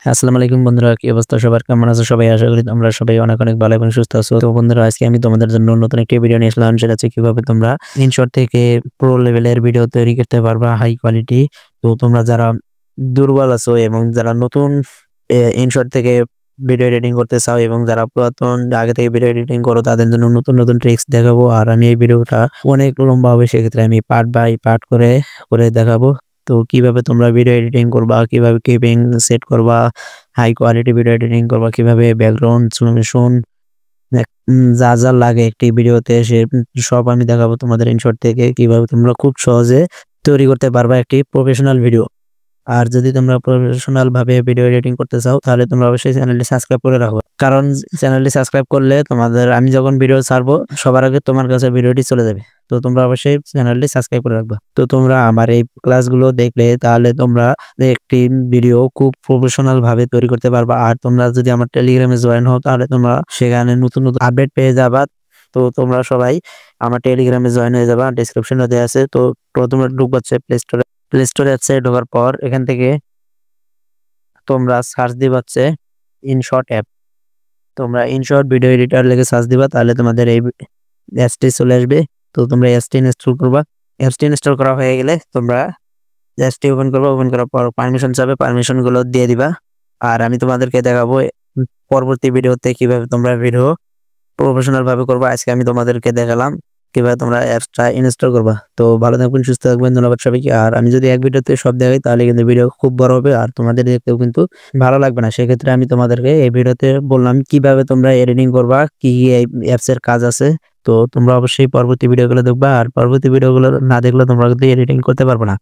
আসসালামু আলাইকুম বন্ধুরা, কি অবস্থা সবার? কেমন আছো সবাই? আশা করি তোমরা সবাই অনেক অনেক ভালো এবং সুস্থ আছো। তো বন্ধুরা, আজকে আমি তোমাদের জন্য নতুন একটি ভিডিও নিয়ে আসলাম। সেটা হচ্ছে কিভাবে তোমরা ইনশট থেকে প্রো লেভেলের ভিডিও তৈরি করতে পারবা, হাই কোয়ালিটি। তো তোমরা যারা দুর্বল আছো এবং যারা নতুন ইনশট থেকে ভিডিও এডিটিং করতে চাও এবং যারা পুরাতন আগে থেকে ভিডিও এডিটিং করো, তাদের জন্য নতুন নতুন ট্রিক্স দেখাবো। আর আমি এই ভিডিওটা অনেক লম্বা হবে, সেক্ষেত্রে আমি পার্ট বাই পার্ট করে করে দেখাবো। তো কিভাবে তোমরা ভিডিও এডিটিং করবা, কিভাবে কিপিং সেট করবা, হাই কোয়ালিটি ভিডিও এডিটিং করবা, কিভাবে ব্যাকগ্রাউন্ড সলিউশন যা যা লাগে একটি ভিডিওতে সব আমি দেখাবো তোমাদের ইনশট থেকে। কিভাবে তোমরা খুব সহজে তৈরি করতে পারবা একটি প্রফেশনাল ভিডিও। আর যদি তোমরা প্রফেশনাল ভাবে ভিডিও এডিটিং করতে চাও, তাহলে তোমরা অবশ্যই চ্যানেলটি সাবস্ক্রাইব করে রাখো। কারণ চ্যানেলটি সাবস্ক্রাইব করলে তোমাদের আমি যখন ভিডিও ছাড়বো, সবার আগে তোমার কাছে ভিডিওটি চলে যাবে। তো তোমরা অবশ্যই চ্যানেলটি সাবস্ক্রাইব করে রাখবা। তো তোমরা আমার এই ক্লাসগুলো দেখলে তাহলে তোমরা একটি ভিডিও খুব প্রফেশনাল ভাবে তৈরি করতে পারবা। আর তোমরা যদি আমার টেলিগ্রামে জয়েন হও, তাহলে তোমরা সেখানে নতুন নতুন আপডেট পেয়ে যাবা। তো তোমরা সবাই আমার টেলিগ্রামে জয়েন হয়ে যাবা, ডেসক্রিপশনে দেওয়া আছে। তো তোমরা ঢুকবা প্লে স্টোরে আছে, ঢোকার পর এখান থেকে তোমরা সার্চ দিবা হচ্ছে ইনশট অ্যাপ। তোমরা ইনশট ভিডিও এডিটর লিখে সার্চ দিবা, তাহলে তোমাদের এই অ্যাপসটি চলে আসবে। তো তোমরা অ্যাপসটি ইনস্টল করবা। অ্যাপসটি ইনস্টল করা হয়ে গেলে তোমরা অ্যাপসটি ওপেন করবা। ওপেন করার পর পারমিশন চাবে, পারমিশন গুলো দিয়ে দিবা। আর আমি তোমাদেরকে দেখাবো পরবর্তী ভিডিওতে কিভাবে তোমরা ভিডিও প্রফেশনাল ভাবে করবা। আজকে আমি তোমাদেরকে দেখালাম কিভাবে তোমরা অ্যাপসটা ইনস্টল করবা। তো ভালো থাকবেন, সুস্থ থাকবেন, ধন্যবাদ সবাইকে। আর আমি যদি এক ভিডিওতে সব দেখাই, তাহলে কিন্তু ভিডিও খুব বড় হবে আর তোমাদের দেখতেও কিন্তু ভালো লাগবে না। সেক্ষেত্রে আমি তোমাদেরকে এই ভিডিওতে বললাম কিভাবে তোমরা এডিটিং করবা, কি কি এই অ্যাপস এর কাজ আছে। তো তোমরা অবশ্যই পরবর্তী ভিডিওগুলো দেখবা। আর পরবর্তী ভিডিওগুলো না দেখলে তোমরা কিন্তু এডিটিং করতে পারবে না।